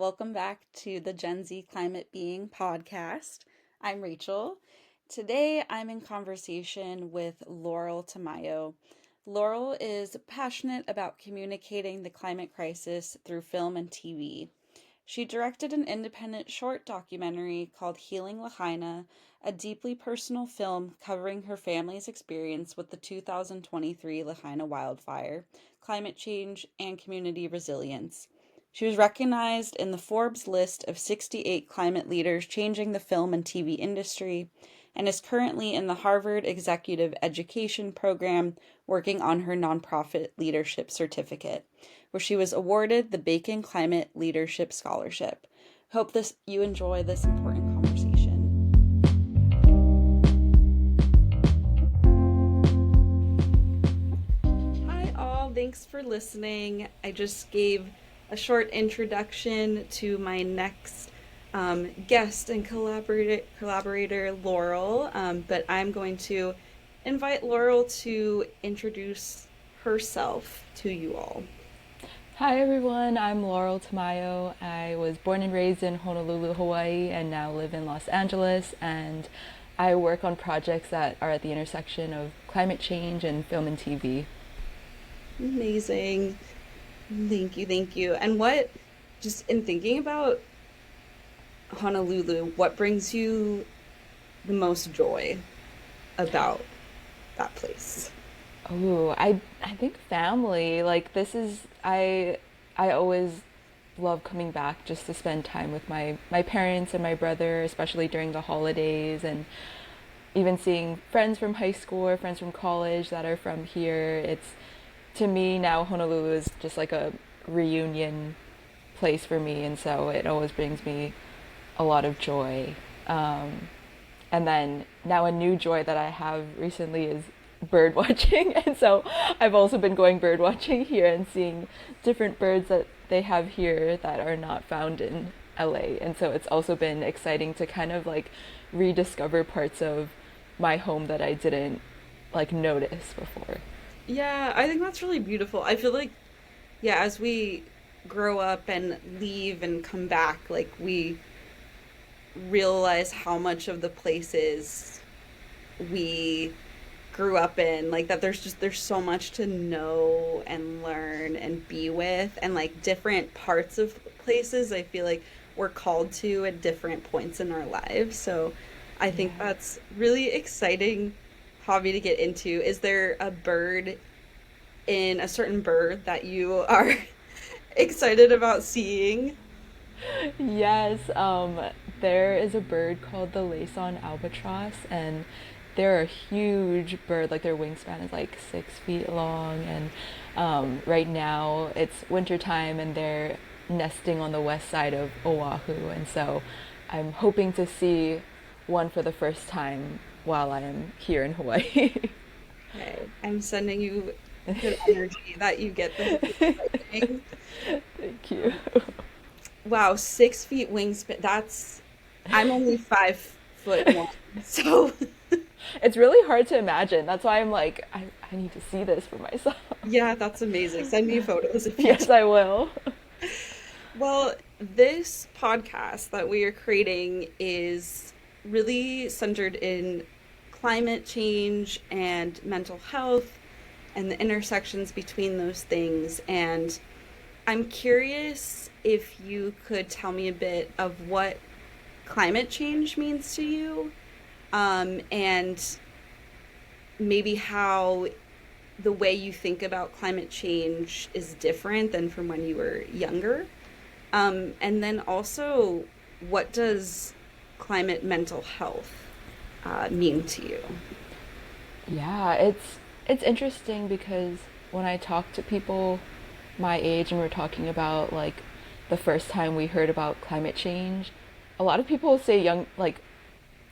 Welcome back to the Gen Z Climate Being podcast. I'm Rachel. Today I'm in conversation with Laurel Tamayo. Laurel is passionate about communicating the climate crisis through film and TV. She directed an independent short documentary called Healing Lahaina, a deeply personal film covering her family's experience with the 2023 Lahaina wildfire, climate change, and community resilience. She was recognized in the Forbes list of 68 climate leaders changing the film and TV industry, and is currently in the Harvard Executive Education Program working on her nonprofit leadership certificate, where she was awarded the Bacon Climate Leadership Scholarship. Hope you enjoy this important conversation. Hi all, thanks for listening. I just gave a short introduction to my next guest and collaborator Laurel, but I'm going to invite Laurel to introduce herself to you all. Hi everyone, I'm Laurel Tamayo. I was born and raised in Honolulu, Hawaii, and now live in Los Angeles, and I work on projects that are at the intersection of climate change and film and TV. Amazing. Thank you. And just in thinking about Honolulu, what brings you the most joy about that place? Oh, I think family. Like I always love coming back just to spend time with my parents and my brother, especially during the holidays, and even seeing friends from high school or friends from college that are from here. It's to me now Honolulu is just like a reunion place for me, and so it always brings me a lot of joy. And then now a new joy that I have recently is bird watching, and so I've also been going bird watching here and seeing different birds that they have here that are not found in LA, and so it's also been exciting to kind of like rediscover parts of my home that I didn't like notice before. Yeah, I think that's really beautiful. I feel like, yeah, as we grow up and leave and come back, like we realize how much of the places we grew up in, like that there's so much to know and learn and be with, and like different parts of places I feel like we're called to at different points in our lives. So I think Yeah. that's really exciting hobby to get into. Is there a certain bird that you are excited about seeing? Yes, there is a bird called the Laysan albatross, and they're a huge bird. Like their wingspan is like 6 feet long, and right now it's wintertime, and they're nesting on the west side of Oahu, and so I'm hoping to see one for the first time while I am here in Hawaii. Okay, I'm sending you good energy that you get this exciting. Thank you. Wow, 6 feet wingspan. I'm only 5 foot one. So It's really hard to imagine. That's why I'm like, I need to see this for myself. yeah, that's amazing. Send me photos if you Yes, I will. Well, this podcast that we are creating is really centered in climate change and mental health and the intersections between those things. And I'm curious if you could tell me a bit of what climate change means to you, and maybe how the way you think about climate change is different than from when you were younger. And then also, what does climate mental health mean to you? Yeah, it's interesting because when I talk to people my age and we're talking about like the first time we heard about climate change, a lot of people say young like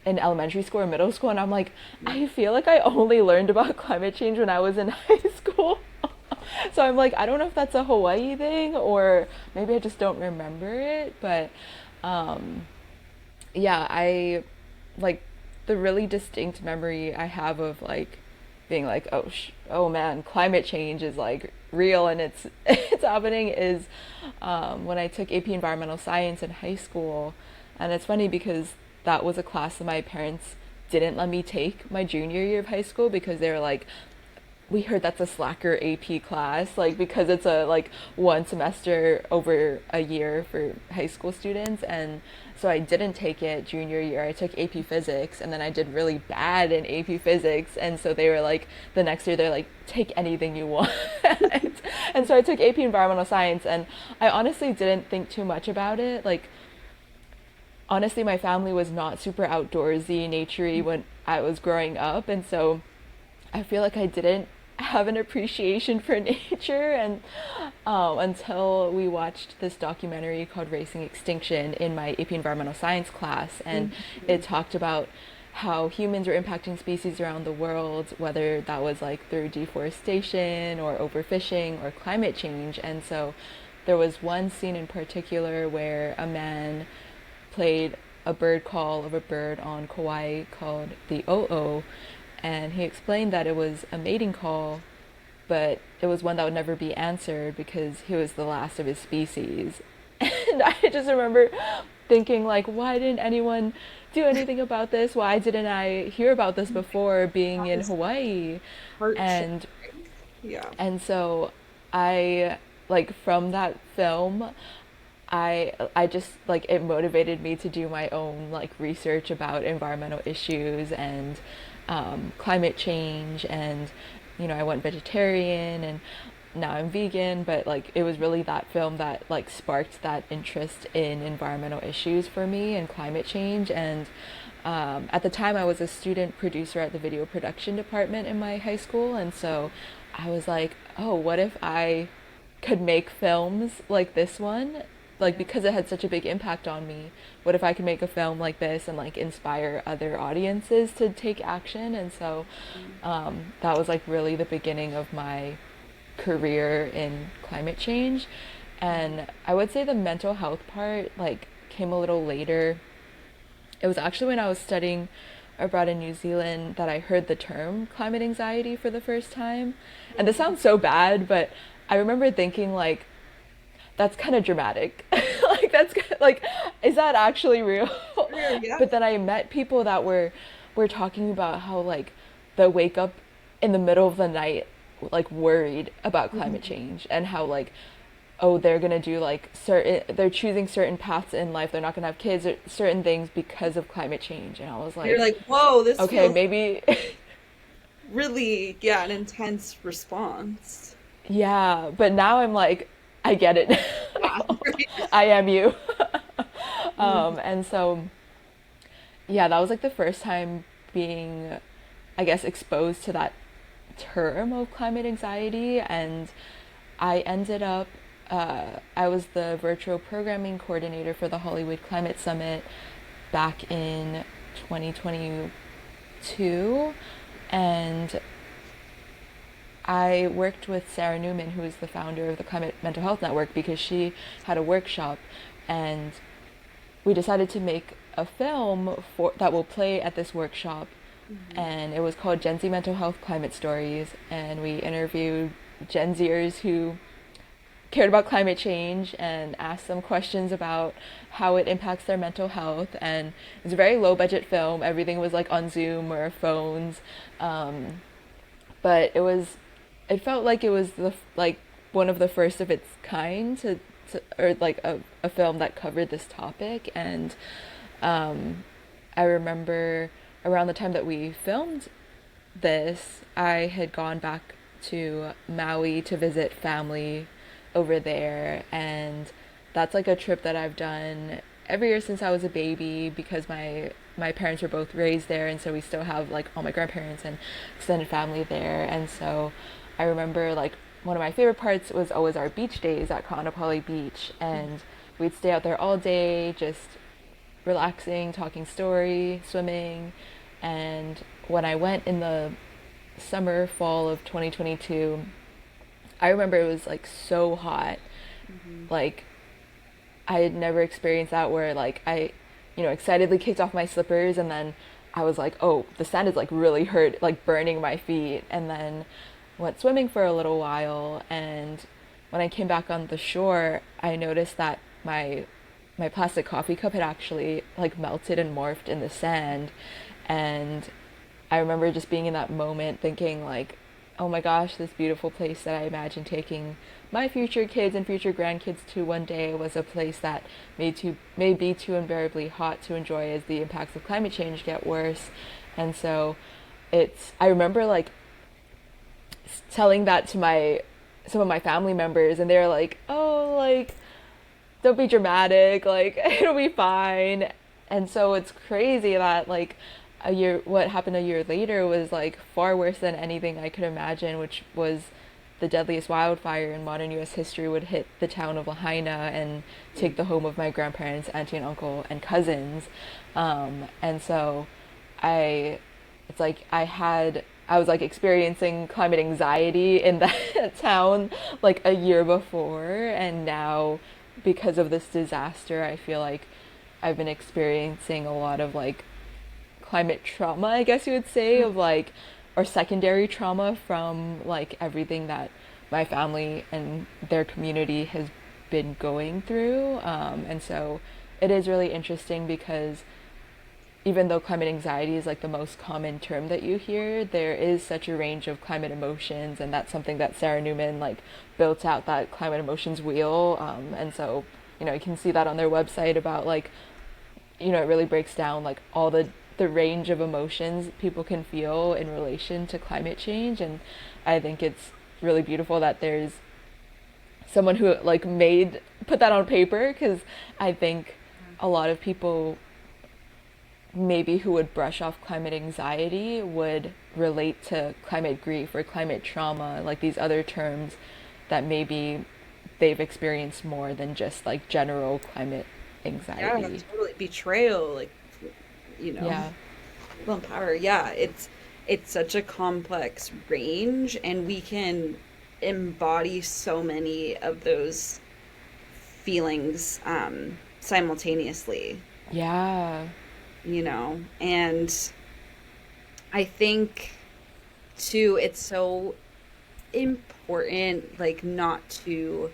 in elementary school or middle school, and I'm like, I feel like I only learned about climate change when I was in high school. So I'm like, I don't know if that's a Hawaii thing or maybe I just don't remember it, but um yeah, I like the really distinct memory I have of like being like, oh man, climate change is like real and it's it's happening, is when I took AP Environmental Science in high school. And it's funny because that was a class that my parents didn't let me take my junior year of high school because they were like, we heard that's a slacker AP class, like because it's a like one semester over a year for high school students. And so I didn't take it junior year. I took AP Physics, and then I did really bad in AP Physics. And so they were like, the next year they're like, take anything you want. And so I took AP Environmental Science, and I honestly didn't think too much about it. Like, honestly, my family was not super outdoorsy, naturey when I was growing up, and so I feel like I didn't have an appreciation for nature, and until we watched this documentary called Racing Extinction in my AP Environmental Science class, and it talked about how humans were impacting species around the world, whether that was like through deforestation or overfishing or climate change. And so there was one scene in particular where a man played a bird call of a bird on Kauai called the o-o, and he explained that it was a mating call, but it was one that would never be answered because he was the last of his species. And I just remember thinking, like, why didn't anyone do anything about this? Why didn't I hear about this before being That in is Hawaii? heart And shattering. Yeah. and so I, like, from that film, I just like, it motivated me to do my own like research about environmental issues and climate change. And I went vegetarian, and now I'm vegan, but like it was really that film that like sparked that interest in environmental issues for me and climate change. And at the time I was a student producer at the video production department in my high school, and so I was like, oh, what if I could make films like this one, like because it had such a big impact on me. What if I could make a film like this and like inspire other audiences to take action? And so that was like really the beginning of my career in climate change. And I would say the mental health part like came a little later. It was actually when I was studying abroad in New Zealand that I heard the term climate anxiety for the first time. And this sounds so bad, but I remember thinking like, that's kind of dramatic. Like that's like, is that actually real? Yeah. But then I met people that were talking about how like they wake up in the middle of the night like worried about climate change, and how like, oh, they're gonna do like they're choosing certain paths in life, they're not gonna have kids or certain things because of climate change. And I was You're like, like, whoa, this okay, feels maybe. really, yeah, an intense response. Yeah, but now I'm like, I get it. Yeah. I am you. Mhm. And so yeah, that was like the first time being, I guess, exposed to that term of climate anxiety. And I ended up, I was the virtual programming coordinator for the Hollywood Climate Summit back in 2022. And I worked with Sarah Newman, who is the founder of the Climate Mental Health Network, because she had a workshop, and we decided to make a film that will play at this workshop. And it was called Gen Z Mental Health Climate Stories, and we interviewed Gen Zers who cared about climate change and asked them questions about how it impacts their mental health. And it was a very low budget film. Everything was like on Zoom or phones. But it felt like it was like one of the first of its kind or like a film that covered this topic. And I remember around the time that we filmed this, I had gone back to Maui to visit family over there, and that's like a trip that I've done every year since I was a baby, because my parents were both raised there, and so we still have like all my grandparents and extended family there. And so I remember like one of my favorite parts was always our beach days at Ka'anapali Beach, and we'd stay out there all day just relaxing, talking story, swimming. And when I went in the fall of 2022, I remember it was like so hot. Like I had never experienced that, where like I excitedly kicked off my slippers, and then I was like, oh, the sand is like really hurt, like burning my feet. And then went swimming for a little while. And when I came back on the shore, I noticed that my plastic coffee cup had actually like melted and morphed in the sand. And I remember just being in that moment thinking like, oh my gosh, this beautiful place that I imagined taking my future kids and future grandkids to one day was a place that may be too invariably hot to enjoy as the impacts of climate change get worse. And so I remember like telling that to my some of my family members, and they're like, oh, like don't be dramatic, like it'll be fine. And so it's crazy that like what happened a year later was like far worse than anything I could imagine, which was the deadliest wildfire in modern US history would hit the town of Lahaina and take the home of my grandparents, auntie and uncle, and cousins. And so I it's like I was like experiencing climate anxiety in that town like a year before, and now because of this disaster I feel like I've been experiencing a lot of like climate trauma, I guess you would say, of like or secondary trauma from like everything that my family and their community has been going through. And so it is really interesting because even though climate anxiety is like the most common term that you hear, there is such a range of climate emotions, and that's something that Sarah Newman like built out that climate emotions wheel. And so you can see that on their website about like it really breaks down like all the range of emotions people can feel in relation to climate change. And I think it's really beautiful that there's someone who like put that on paper, because I think a lot of people maybe who would brush off climate anxiety would relate to climate grief or climate trauma, like these other terms that maybe they've experienced more than just like general climate Yeah, anxiety. totally. Betrayal, like, you know, Yeah. well, power. Yeah, it's such a complex range, and we can embody so many of those feelings simultaneously, Yeah. and I think too, it's so important, like, not to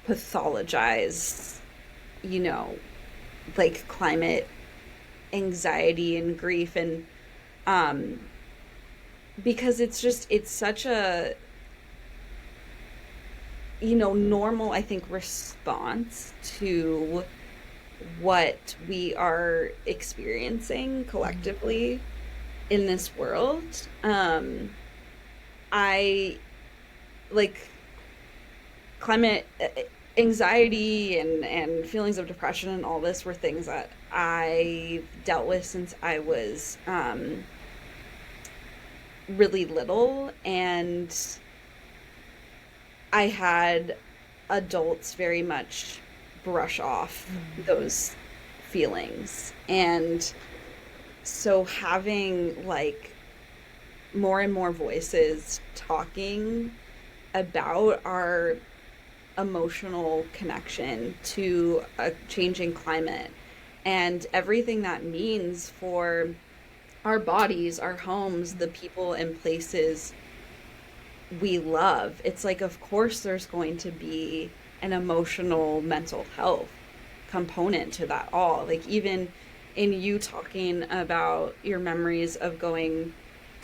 pathologize, you know, like climate anxiety and grief, and um because it's such a normal, I think, response to what we are experiencing collectively in this world. I like climate anxiety and feelings of depression and all this were things that I've dealt with since I was really little, and I had adults very much brush off those feelings. And so having like more and more voices talking about our emotional connection to a changing climate and everything that means for our bodies, our homes, the people and places we love. It's like, of course, there's going to be an emotional, mental health component to that all. Like, even in you talking about your memories of going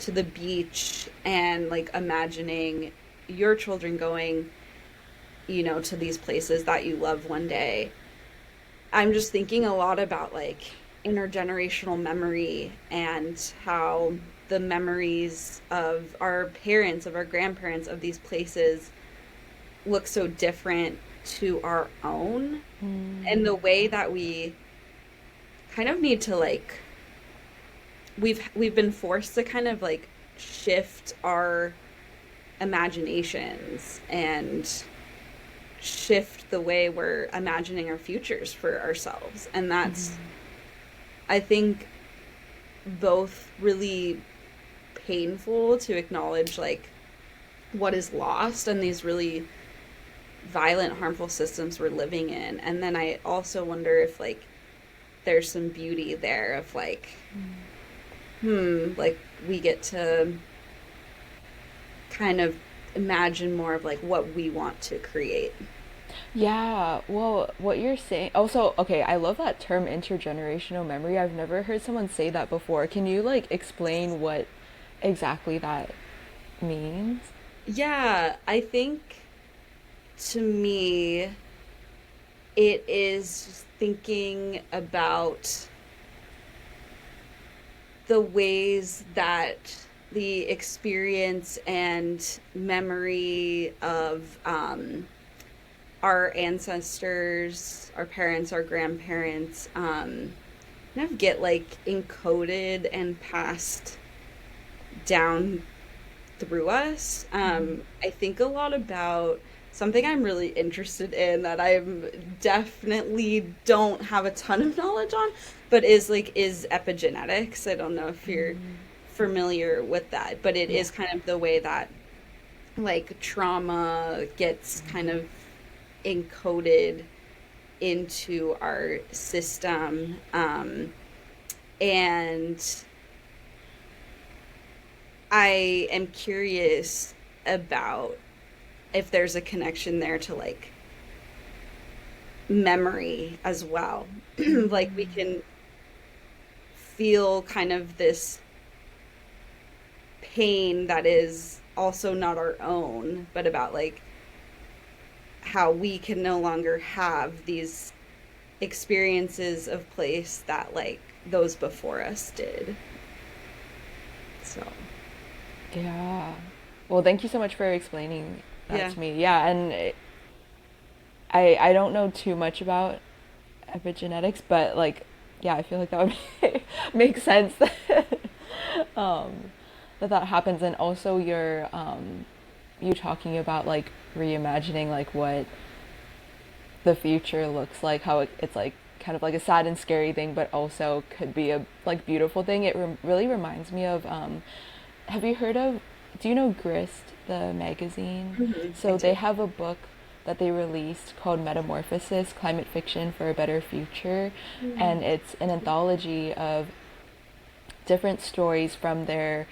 to the beach and like imagining your children going, to these places that you love one day. I'm just thinking a lot about like intergenerational memory and how the memories of our parents, of our grandparents, of these places look so different to our own. And the way that we kind of need to like we've been forced to kind of like shift our imaginations and shift the way we're imagining our futures for ourselves. And that's, I think, both really painful to acknowledge, like, what is lost and these really violent, harmful systems we're living in. And then I also wonder if, like, there's some beauty there of, like, like we get to kind of imagine more of like what we want to create. Yeah, well, what you're saying. Also, okay, I love that term intergenerational memory. I've never heard someone say that before. Can you like explain what exactly that means? Yeah, I think to me, it is just thinking about the ways that the experience and memory of our ancestors, our parents, our grandparents, kind of get like encoded and passed down through us. I think a lot about something I'm really interested in that I'm definitely don't have a ton of knowledge on, but is epigenetics. I don't know if you're familiar with that, but it Yeah. is kind of the way that like trauma gets kind of encoded into our system. And I am curious about if there's a connection there to like memory as well. Like we can feel kind of this pain that is also not our own, but about like how we can no longer have these experiences of place that like those before us did. So, Yeah. Well, thank you so much for explaining that yeah. to me. Yeah, and I don't know too much about epigenetics, but like yeah, I feel like that would make sense um, that happens, and also you talking about like reimagining like what the future looks like, how it's like kind of like a sad and scary thing, but also could be a like beautiful thing. It really reminds me of have you heard of, do you know Grist, the magazine? I So they do. have a book that they released called Metamorphosis, Climate Fiction for a Better Future. And it's an anthology of different stories from their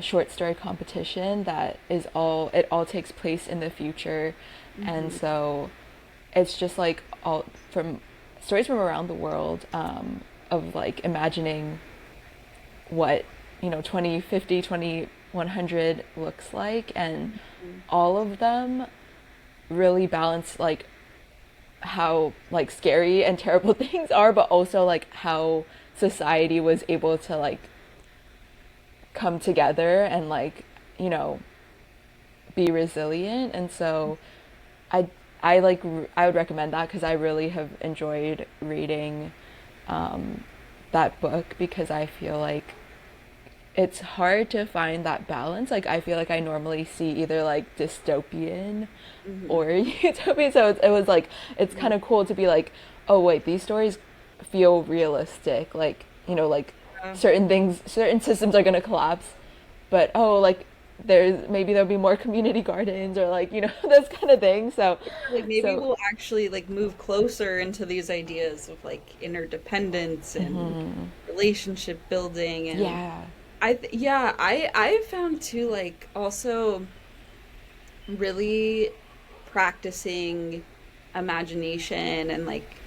short story competition that is all, it all takes place in the future. And Mm-hmm. so it's just like all from stories from around the world of like imagining what 2050, 2100 looks like, and all of them really balance like how like scary and terrible things are, but also like how society was able to like come together and like you know be resilient. And so i I would recommend that because I really have enjoyed reading that book, because I feel like it's hard to find that balance. Like I feel like I normally see either like dystopian Mm-hmm. or utopian. So it was like it's kind of cool to be like, oh wait, these stories feel realistic. Like like Yeah. certain things, certain systems are gonna collapse, but oh like there'll be more community gardens or like those kind of things. So Like maybe so we'll actually like move closer into these ideas of like interdependence and relationship building and yeah. yeah, I found too like also really practicing imagination and like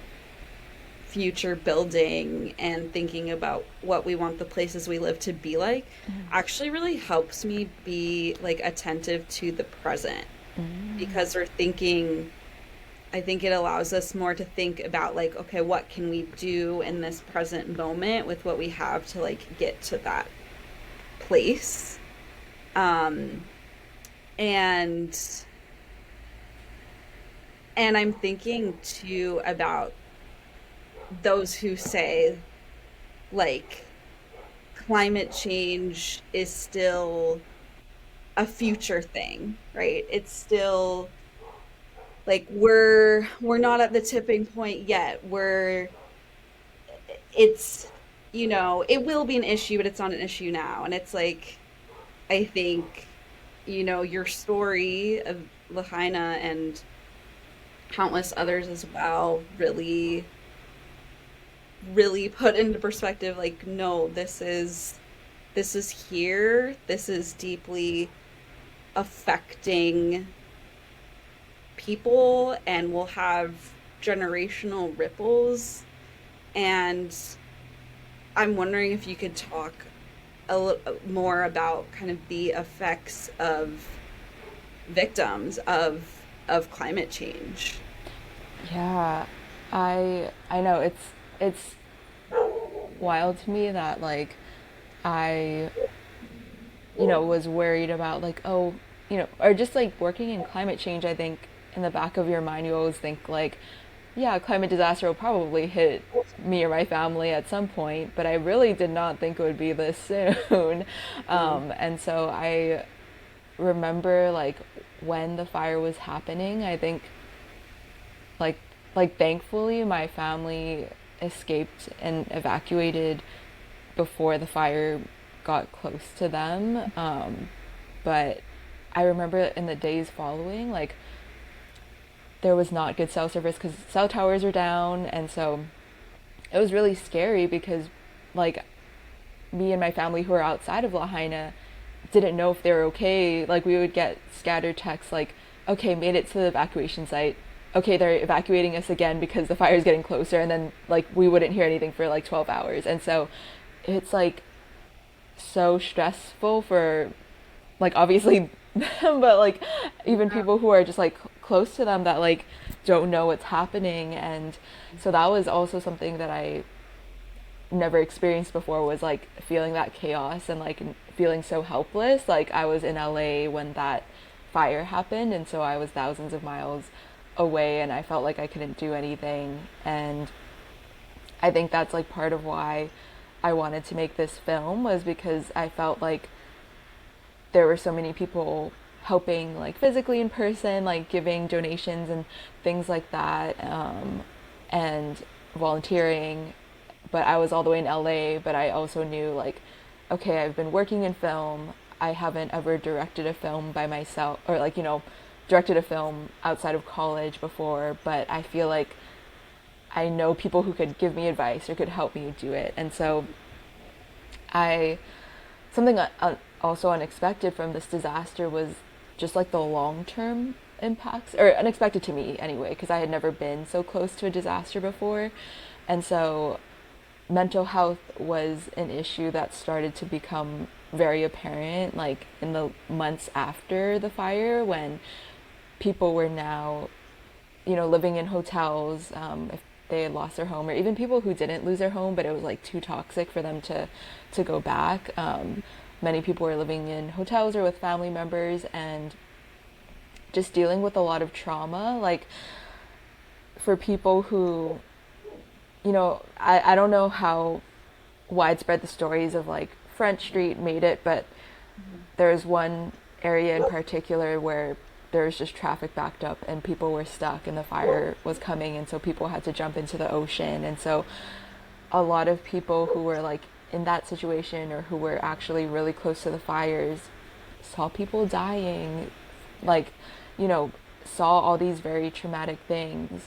future building and thinking about what we want the places we live to be like actually really helps me be like attentive to the present because we're thinking. I think it allows us more to think about like, okay, what can we do in this present moment with what we have to like get to that place. Um and I'm thinking too about those who say like climate change is still a future thing, right? It's still like we're not at the tipping point yet. It's it will be an issue, but it's not an issue now. And it's like I think your story of Lahaina and countless others as well really put into perspective like no, this is this is here, this is deeply affecting people and will have generational ripples. And I'm wondering if you could talk a little more about kind of the effects of victims of climate change. Yeah, I know it's wild to me that like I was worried about like, oh, or just like working in climate change. I think in the back of your mind you always think like, yeah, climate disaster will probably hit me or my family at some point, but I really did not think it would be this soon. Mm. And so I remember like when the fire was happening, I think like thankfully my family escaped and evacuated before the fire got close to them. But I remember in the days following, like there was not good cell service because cell towers were down, and so it was really scary because like me and my family who are outside of Lahaina didn't know if they were okay. Like we would get scattered texts like, okay, made it to the evacuation site. Okay, they're evacuating us again because the fire is getting closer, and then like we wouldn't hear anything for like 12 hours. And so it's like so stressful for like obviously them, but like even people who are just like close to them that like don't know what's happening. And so that was also something that I never experienced before, was like feeling that chaos and like feeling so helpless. Like I was in LA when that fire happened, and so I was thousands of miles away and I felt like I couldn't do anything. And I think that's like part of why I wanted to make this film, was because I felt like there were so many people helping like physically in person, like giving donations and things like that, and volunteering. But I was all the way in LA, but I also knew like, okay, I've been working in film. I haven't ever directed a film by myself, or like, directed a film outside of college before, but I feel like I know people who could give me advice or could help me do it. And so I something also unexpected from this disaster was just like the long-term impacts, or unexpected to me anyway, because I had never been so close to a disaster before. And so mental health was an issue that started to become very apparent like in the months after the fire, when people were now living in hotels, if they had lost their home, or even people who didn't lose their home but it was like too toxic for them to go back. Many people were living in hotels or with family members and just dealing with a lot of trauma. Like for people who, I don't know how widespread the stories of like French Street made it, but there's one area in particular where there was just traffic backed up and people were stuck and the fire was coming, and so people had to jump into the ocean. And so a lot of people who were like in that situation, or who were actually really close to the fires, saw people dying, like, saw all these very traumatic things.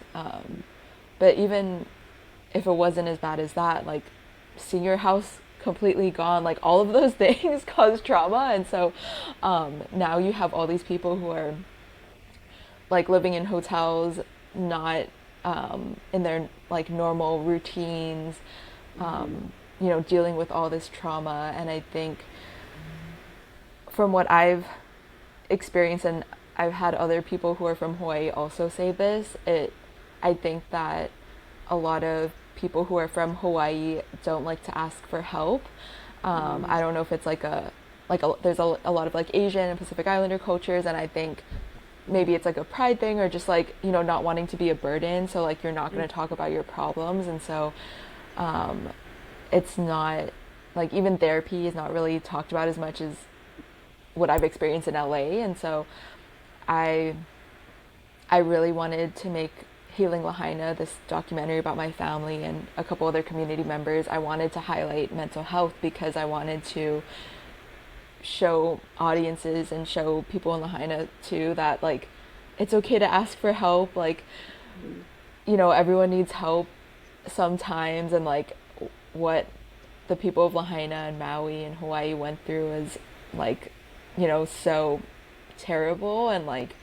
But even if it wasn't as bad as that, like seeing your house completely gone, like all of those things cause trauma. And so now you have all these people who are like living in hotels, not in their like normal routines, dealing with all this trauma. And I think from what I've experienced, and I've had other people who are from Hawaii also say this, I think that a lot of people who are from Hawaii don't like to ask for help. I don't know if it's there's a lot of like Asian and Pacific Islander cultures, and I think maybe it's like a pride thing, or just like not wanting to be a burden, so like you're not going to talk about your problems. And so it's not like, even therapy is not really talked about as much as what I've experienced in LA. And so I really wanted to make Healing Lahaina, this documentary about my family and a couple other community members. I wanted to highlight mental health because I wanted to show audiences and show people in Lahaina too that like it's okay to ask for help. Like, everyone needs help sometimes, and like what the people of Lahaina and Maui and Hawaii went through is like, so terrible, and like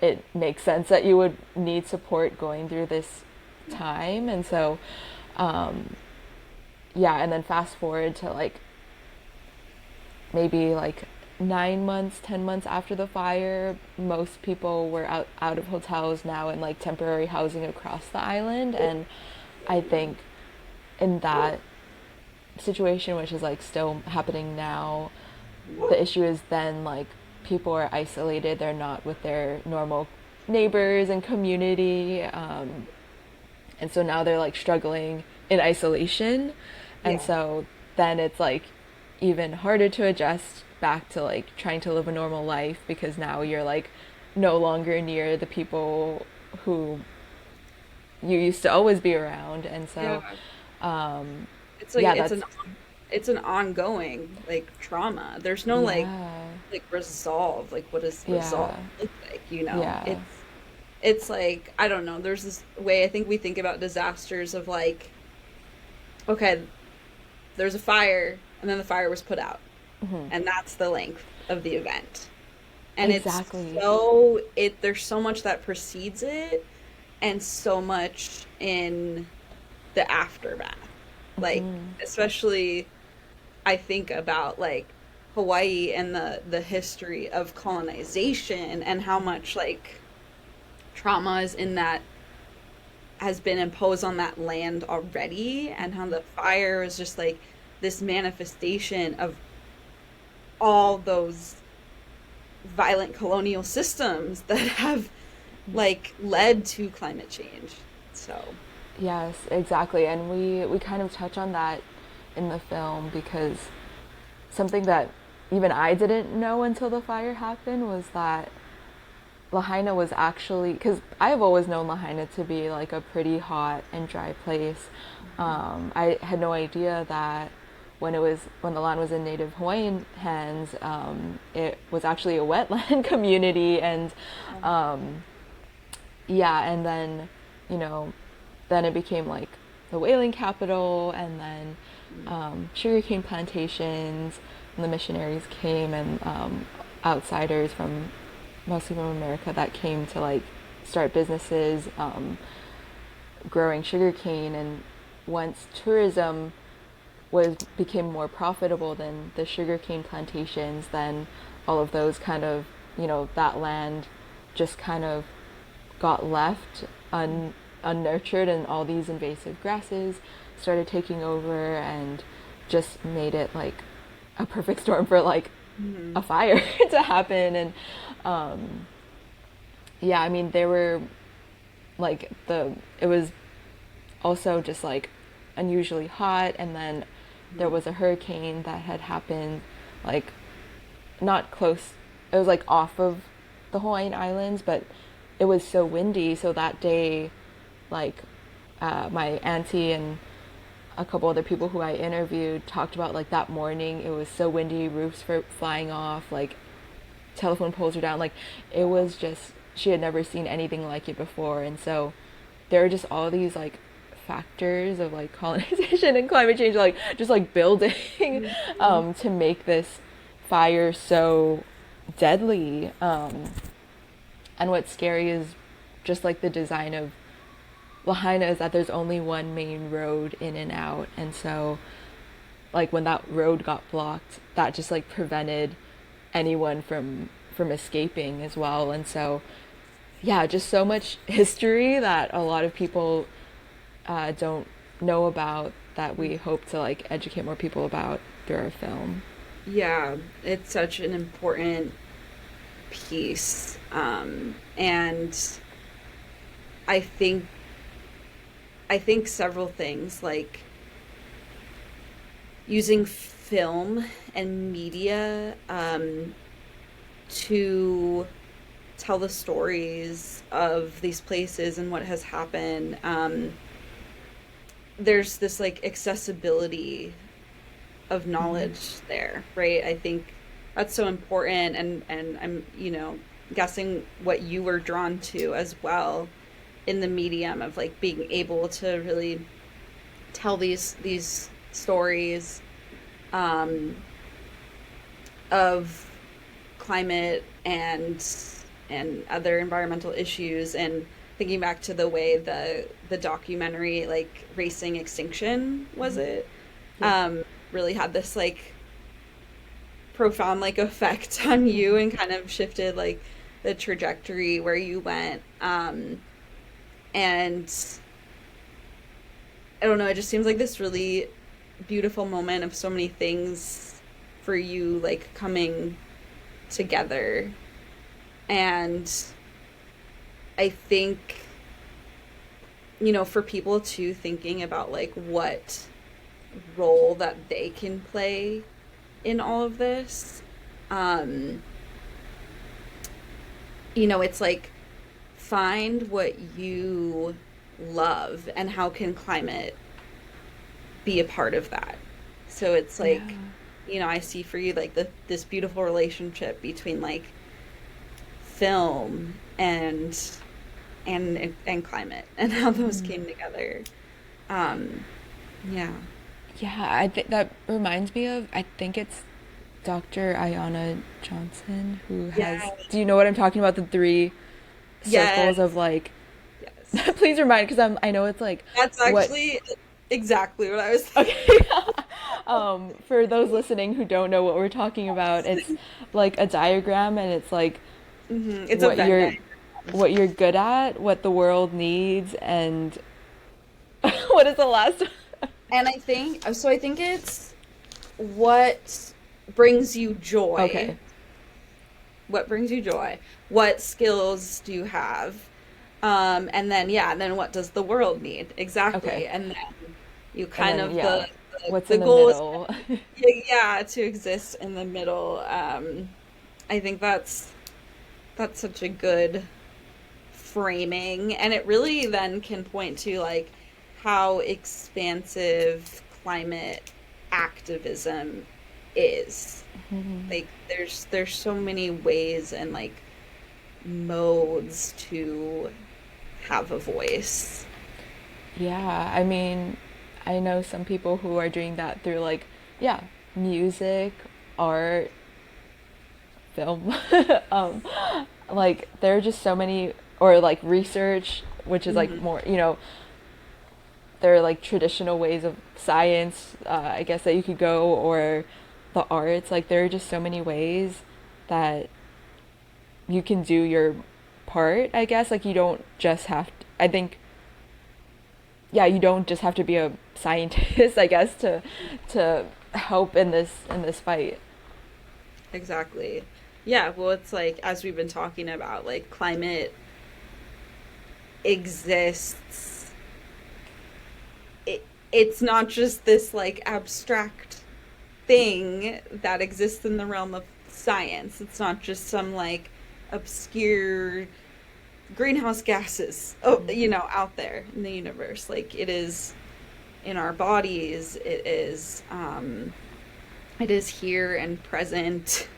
it makes sense that you would need support going through this time. And so, yeah, and then fast forward to like maybe like 9 months, 10 months after the fire, most people were out of hotels now in like temporary housing across the island. And I think in that situation, which is like still happening now, the issue is then like people are isolated, they're not with their normal neighbors and community. And so now they're like struggling in isolation. And Yeah. so then it's like even harder to adjust back to like trying to live a normal life, because now you're like no longer near the people who you used to always be around. And Yeah. so, um, It's like yeah, that's, it's an ongoing like trauma. There's no yeah, like resolve. Like what does resolve yeah, look like, you know? yeah. It's like I don't know. There's this way I think we think about disasters of like, okay, there's a fire and then the fire was put out. And that's the length of the event. And Exactly. there's so much that precedes it and so much in the aftermath. Like especially I think about like Hawaii and the history of colonization and how much like trauma is in that has been imposed on that land already, and how the fire is just like this manifestation of all those violent colonial systems that have like led to climate change. So, Yes, exactly. And we kind of touch on that in the film, because something that even I didn't know until the fire happened was that Lahaina was actually, because I've always known Lahaina to be like a pretty hot and dry place. I had no idea that when the land was in Native Hawaiian hands, it was actually a wetland community. And yeah, and then you know then it became like the whaling capital, and then sugarcane plantations, and the missionaries came, and outsiders from mostly from America that came to like start businesses growing sugarcane. And once tourism was became more profitable than the sugarcane plantations, then all of those kind of, that land just kind of got left unnurtured, and all these invasive grasses started taking over and just made it like a perfect storm for like mhm. a fire to happen. And um, yeah, I mean, there were like it was also just like unusually hot, and then there was a hurricane that had happened like not close, it was like off of the Hawaiian Islands, but it was so windy. So that day, like my auntie and a couple other people who I interviewed talked about like that morning it was so windy, roofs were flying off, like telephone poles were down, like it was just, she had never seen anything like it before. And so there are just all these like factors of like colonization and climate change, like just like building Mhm. to make this fire so deadly. And what's scary is just like the design of Lahaina is that there's only one main road in and out. And so like when that road got blocked, that just like prevented anyone from escaping as well. And so yeah, just so much history that a lot of people don't know about, that we hope to like educate more people about through our film. Yeah, it's such an important piece. And I think several things like using film and media to tell the stories of these places and what has happened. There's this like accessibility of knowledge there, right? I think that's so important, and I'm, guessing what you were drawn to as well in the medium of like being able to really tell these stories um, of climate and other environmental issues, and thinking back to the way the documentary like Racing Extinction was it Yeah. really had this like profound like effect on you and kind of shifted like the trajectory where you went and I don't know, it just seems like this really beautiful moment of so many things for you like coming together. And I think, for people too, thinking about like what role that they can play in all of this, um, it's like find what you love and how can climate be a part of that. So it's Yeah. like, I see for you like this beautiful relationship between like film and climate and how those Mhm. came together. Um, yeah. Yeah, I think that reminds me of, I think it's Dr. Ayana Johnson who has, Yeah. do you know what I'm talking about? The three circles of Yes. like, Yes. please remind, because I know it's like, That's what, actually exactly what I was thinking. okay. For those listening who don't know what we're talking about, it's like a diagram and it's like It's a what Venn you're, diagram. what you're good at, what the world needs, and what is the last? And I think it's what brings you joy. Okay. What brings you joy? What skills do you have? And then yeah, and then what does the world need? Okay. Exactly. And then you And kind then of yeah, the, what's the in the goal is middle? yeah, to exist in the middle. I think that's such a good framing, and it really then can point to like how expansive climate activism is. Like there's so many ways and like modes to have a voice. Yeah, I mean, I know some people who are doing that through like, yeah, music, art, film. um, like there are just so many, or like research, which is like Hmm. more, there are like traditional ways of science, I guess that you could go, or the arts. Like there are just so many ways that you can do your part, I guess. Like you don't just have to, I think, yeah, you don't just have to be a scientist, I guess, to help in this fight. Exactly. Yeah, well, it's like as we've been talking about, like climate exists. It's not just this like abstract thing that exists in the realm of science. It's not just some like obscure greenhouse gases, out there in the universe. Like it is in our bodies. It is here and present.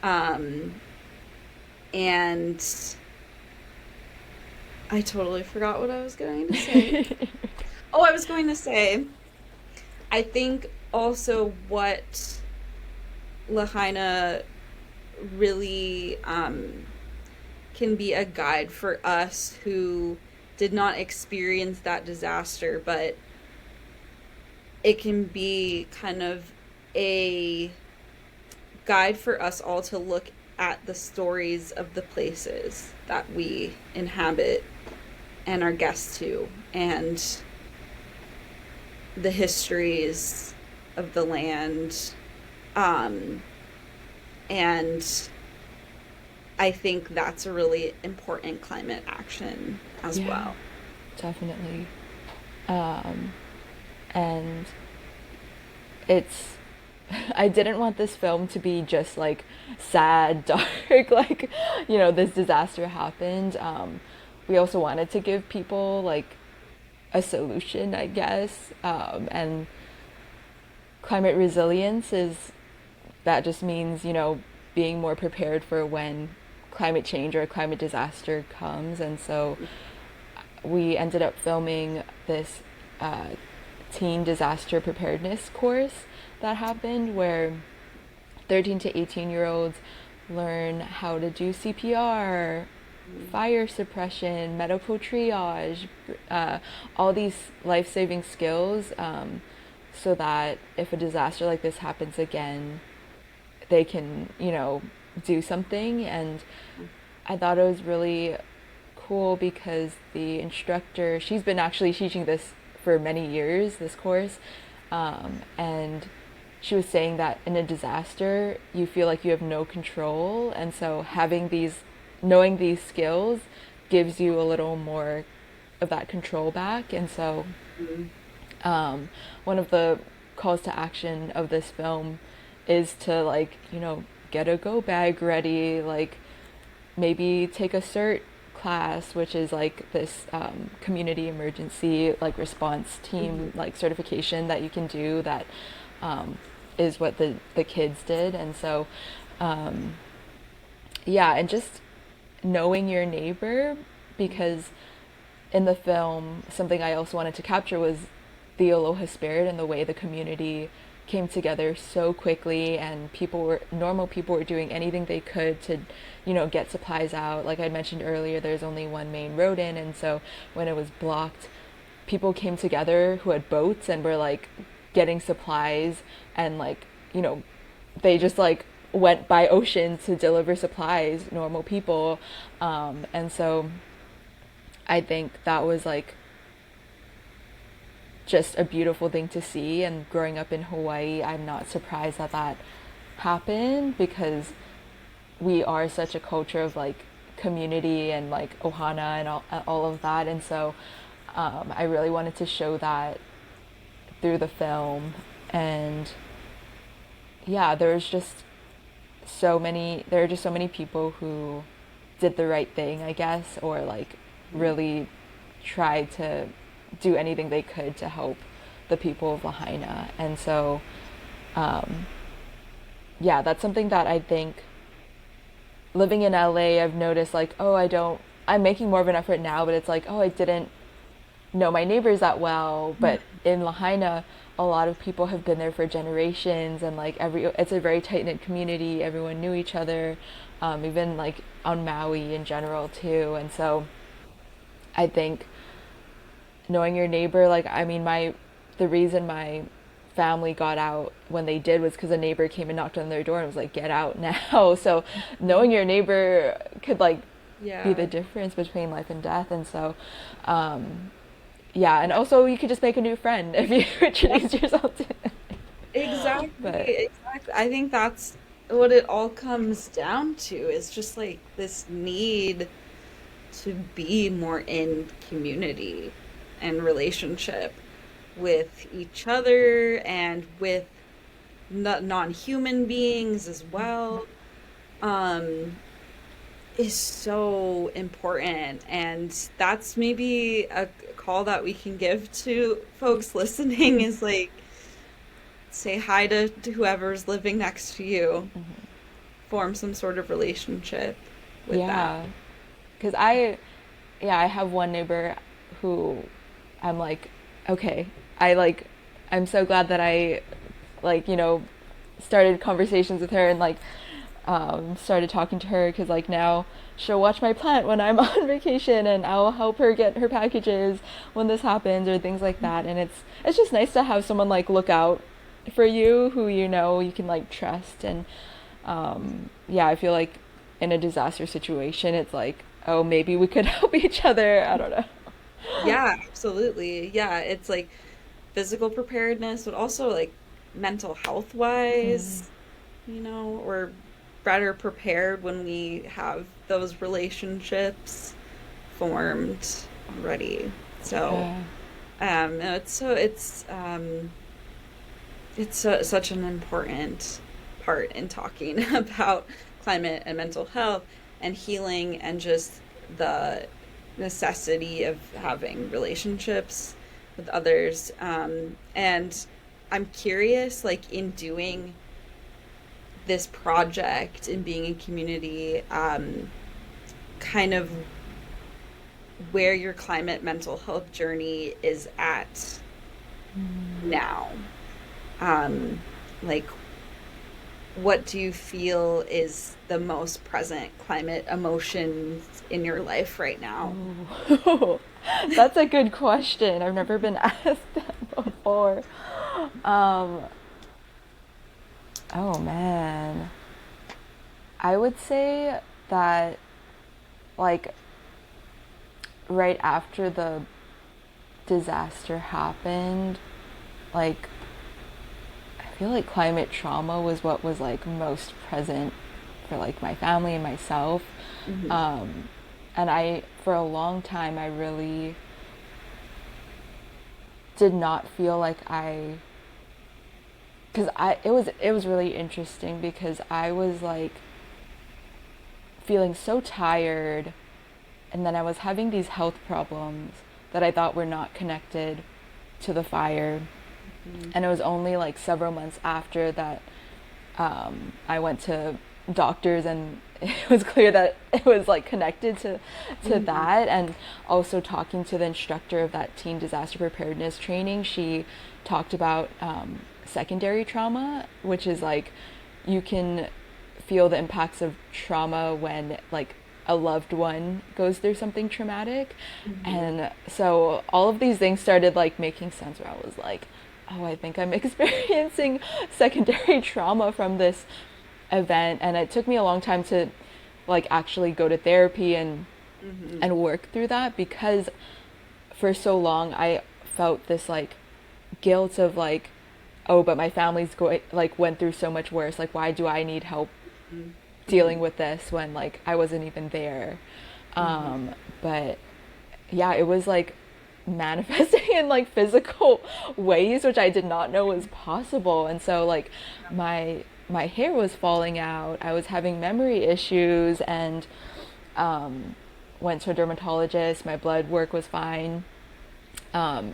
Um, and I totally forgot what I was going to say. Oh, I was going to say, I think also what Lahaina really can be a guide for us who did not experience that disaster, but it can be kind of a guide for us all to look at the stories of the places that we inhabit and are guests to, and the histories of the land. Um, and I think that's a really important climate action as Yeah, well. definitely. Um, and it's I didn't want this film to be just like sad, dark, like, this disaster happened. We also wanted to give people like a solution, I guess. And climate resilience is that just means, being more prepared for when climate change or a climate disaster comes. And so we ended up filming this teen disaster preparedness course that happened where 13 to 18-year-olds learn how to do CPR, fire suppression, medical triage, all these life saving skills, so that if a disaster like this happens again, they can, do something. And I thought it was really cool because the instructor, she's been actually teaching this for many years, this course, and she was saying that in a disaster, you feel like you have no control. And so knowing these skills gives you a little more of that control back. And so one of the calls to action of this film is to, like, get a go bag ready, like maybe take a CERT class, which is like this community emergency like response team like certification that you can do, that is what the kids did. And so yeah, and just knowing your neighbor, because in the film something I also wanted to capture was the aloha spirit and the way the community came together so quickly, and normal people were doing anything they could to get supplies out. Like I mentioned earlier, there's only one main road in, and so when it was blocked, people came together who had boats and were like getting supplies, and like they just like went by ocean to deliver supplies, normal people. And so I think that was like just a beautiful thing to see. And growing up in Hawaii, I'm not surprised that that happened, because we are such a culture of like community and like ohana and all of that. And so I really wanted to show that through the film. And yeah, there are just so many people who did the right thing, I guess, or like really tried to do anything they could to help the people of Lahaina. And so yeah, that's something that I think living in LA, I've noticed like, I'm making more of an effort now, but it's like, I didn't know my neighbors that well. But in Lahaina, a lot of people have been there for generations, and like it's a very tight-knit community. Everyone knew each other, even like on Maui in general too. And so I think knowing your neighbor, like, I mean, the reason my family got out when they did was because a neighbor came and knocked on their door and was like, get out now. So knowing your neighbor could like be the difference between life and death. And so yeah, and also you could just make a new friend if you introduce yourself to them. Exactly, But exactly. I think that's what it all comes down to, is just like this need to be more in community and relationship with each other and with non-human beings as well, is so important. And that's maybe a call that we can give to folks listening, is like, say hi to whoever's living next to you, form some sort of relationship with that. yeah, because I have one neighbor who I'm like, okay, I'm so glad that I like, started conversations with her, and like started talking to her, because like now she'll watch my plant when I'm on vacation, and I'll help her get her packages when this happens, or things like that. And it's just nice to have someone like look out for you, who you can like trust. And yeah, I feel like in a disaster situation, it's like, oh, maybe we could help each other. I don't know. Yeah, absolutely. Yeah, it's like physical preparedness, but also like mental health wise, we're better prepared when we have those relationships formed already. So, Yeah. no, it's such an important part in talking about climate and mental health and healing, and just the necessity of having relationships with others. And I'm curious, like, in doing this project and being in community, kind of where your climate mental health journey is at now? Um, like, what do you feel is the most present climate emotions in your life right now? Ooh. That's a good question. I've never been asked that before. Um, oh man. I would say that, like, right after the disaster happened, like, I feel like climate trauma was what was like most present for like my family and myself. Hmm. Um, and for a long time, I really did not feel like because it was really interesting because I was like feeling so tired, and then I was having these health problems that I thought were not connected to the fire. And it was only like several months after that I went to doctors, and it was clear that it was like connected to Hmm. that. And also talking to the instructor of that teen disaster preparedness training, she talked about secondary trauma, which is like you can feel the impacts of trauma when like a loved one goes through something traumatic. Hmm. And so all of these things started like making sense, where I was like, oh, I think I'm experiencing secondary trauma from this event. And it took me a long time to like actually go to therapy Hmm. and work through that, because for so long I felt this like guilt of like, oh, but my family's going like went through so much worse, like why do I need help dealing Hmm. with this when like I wasn't even there. Hmm. But yeah, it was like manifesting in like physical ways, which I did not know was possible. And so like my hair was falling out, I was having memory issues, and went to a dermatologist. My blood work was fine. And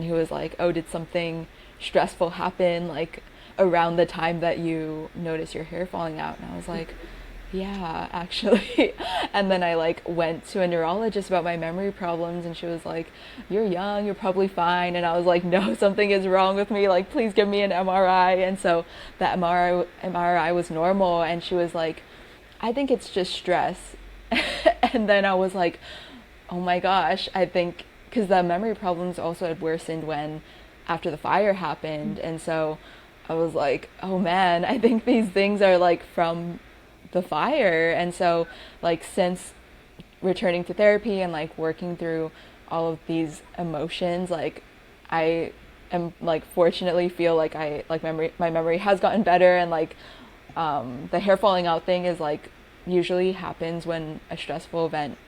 he was like, oh, did something stressful happen like around the time that you notice your hair falling out? And I was like, yeah, actually. And then I like went to a neurologist about my memory problems, and she was like, you're young, you're probably fine. And I was like, no, something is wrong with me, like please give me an MRI. And so that MRI was normal, and she was like, I think it's just stress. And then I was like, oh my gosh, I think because the memory problems also had worsened when after the fire happened. And so I was like, oh man, I think these things are like from the fire. And so like since returning to therapy and like working through all of these emotions, like I am like fortunately feel like I like my memory has gotten better. And like the hair falling out thing is like usually happens when a stressful event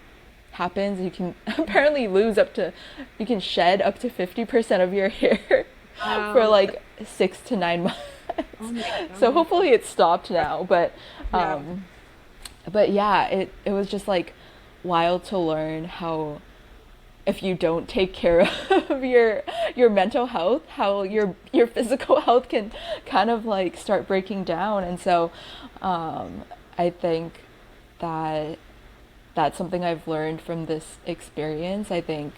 happens. You can apparently you can shed up to 50% of your hair for Wow. like 6 to 9 months. Oh my So God. hopefully it's stopped now. Yeah. But yeah, it was just like wild to learn how if you don't take care of your mental health, how your physical health can kind of like start breaking down. And so I think that that's something I've learned from this experience. I think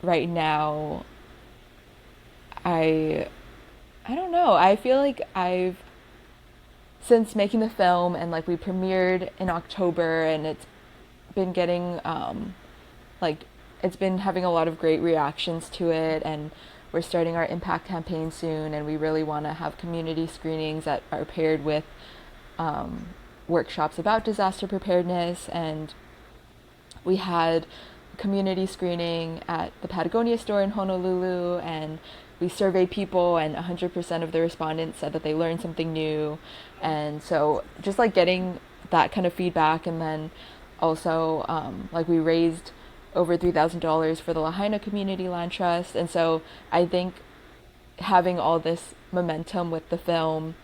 right now I I don't know. I feel like I've since making the film, and like we premiered in October, and it's been getting like it's been having a lot of great reactions to it. And we're starting our impact campaign soon, and we really want to have community screenings that are paired with workshops about disaster preparedness. And we had a community screening at the Patagonia store in Honolulu, and we surveyed people, and 100% of the respondents said that they learned something new. And so just like getting that kind of feedback. And then also like we raised over $3,000 for the Lahaina Community Land Trust. And so I think having all this momentum with the film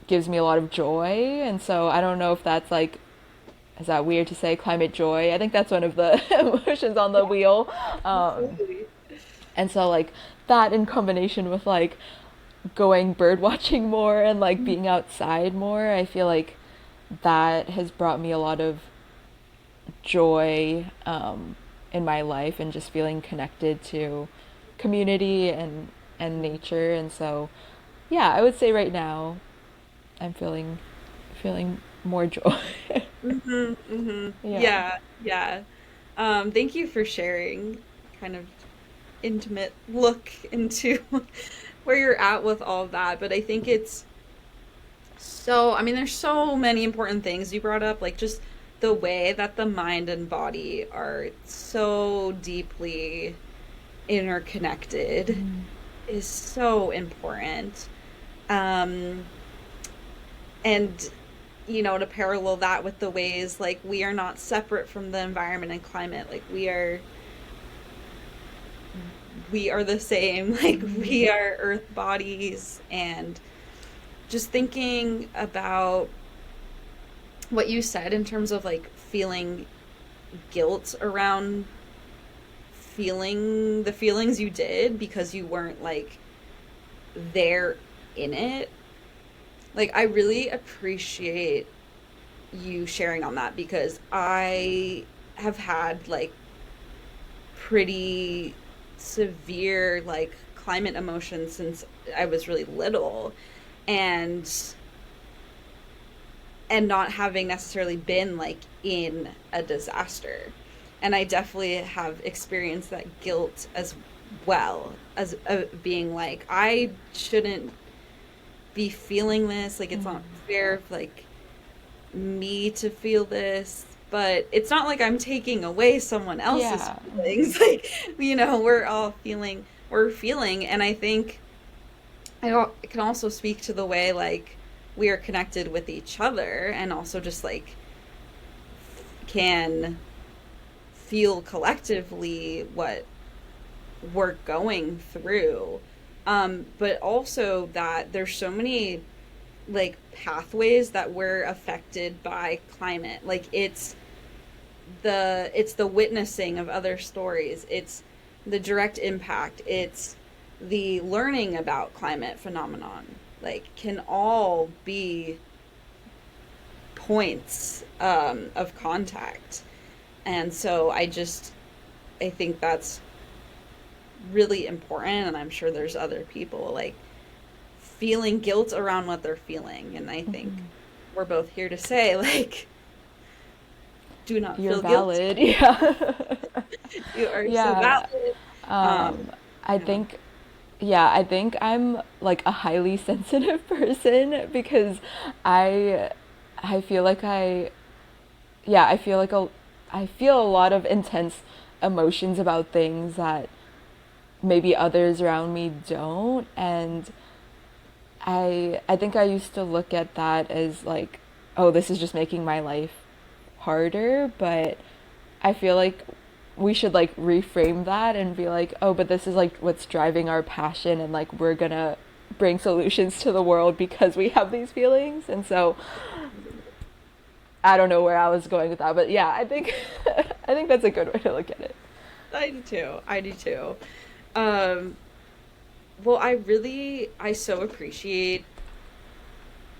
gives me a lot of joy. And so I don't know if that's like, is that weird to say, climate joy? I think that's one of the emotions on the wheel. Um, Absolutely. and so like that in combination with like going bird watching more and like being outside more, I feel like that has brought me a lot of joy in my life, and just feeling connected to community and nature. And so, yeah, I would say right now I'm feeling more joy. Yeah. Yeah, yeah. Thank you for sharing kind of intimate look into where you're at with all of that. But I think it's so, I mean, there's so many important things you brought up, like just the way that the mind and body are so deeply interconnected is so important. Um, and to parallel that with the ways like we are not separate from the environment and climate, like we are the same, like we are earth bodies. And just thinking about what you said in terms of like feeling guilt around feeling the feelings you did because you weren't like there in it. Like I really appreciate you sharing on that because I have had like pretty severe like climate emotions since I was really little, and not having necessarily been like in a disaster. And I definitely have experienced that guilt as well as being like I shouldn't be feeling this, like it's not fair of like me to feel this, but it's not like I'm taking away someone else's Yeah. feelings. Like, we're all feeling. And I think it can also speak to the way like we are connected with each other, and also just like can feel collectively what we're going through. But also that there's so many like pathways that we're affected by climate. Like it's the witnessing of other stories. It's the direct impact. It's the learning about climate phenomenon. Like can all be points of contact. And so I think that's really important, and I'm sure there's other people like feeling guilt around what they're feeling. And I think we're both here to say, like, do not You're feel guilty. valid. Yeah. You are so Yeah. valid. Um, Um, I yeah. think, yeah, I think I'm like a highly sensitive person because I, I feel like yeah, I feel a lot of intense emotions about things that maybe others around me don't. And I think I used to look at that as like, oh, this is just making my life harder, but I feel like we should like reframe that and be like, oh, but this is like what's driving our passion, and like we're gonna bring solutions to the world because we have these feelings. And so I don't know where I was going with that, but yeah, I think I think that's a good way to look at it. I do too. I do too. Um, well, I so appreciate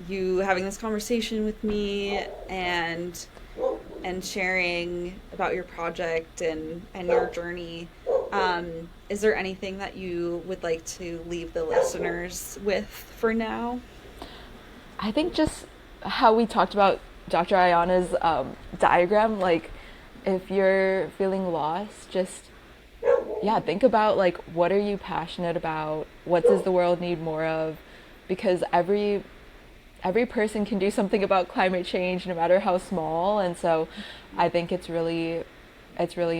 you having this conversation with me, and sharing about your project and your journey. Is there anything that you would like to leave the listeners with for now? I think just how we talked about Dr. Ayana's diagram, like if you're feeling lost, just yeah, think about like what are you passionate about? What does the world need more of? Because every person can do something about climate change, no matter how small. And so I think it's really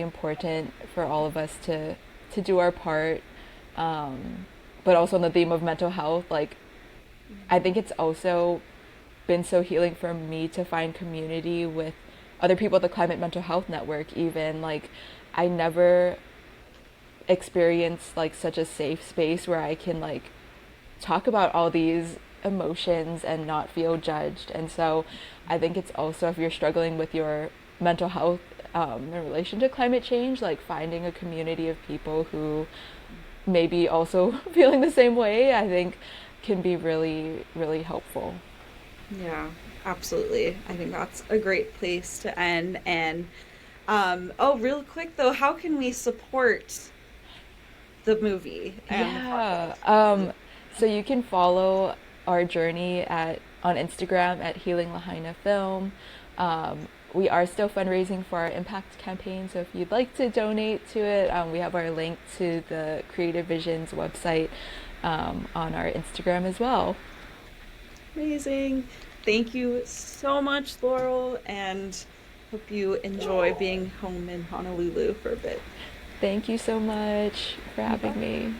important for all of us to do our part. But also on the theme of mental health, like I think it's also been so healing for me to find community with other people at the Climate Mental Health Network. Even like I never experienced like such a safe space where I can like talk about all these emotions and not feel judged. And so I think it's also, if you're struggling with your mental health in relation to climate change, like finding a community of people who may be also feeling the same way, I think can be really, really helpful. Yeah, absolutely. I think that's a great place to end. And oh, real quick though, how can we support the movie and the Yeah. podcast. So you can follow our journey at on Instagram at Healing Lahaina Film. We are still fundraising for our impact campaign, so if you'd like to donate to it, we have our link to the Creative Visions website on our Instagram as well. Amazing. Thank you so much, Laurel, and hope you enjoy being home in Honolulu for a bit. Thank you so much for having Bye. me.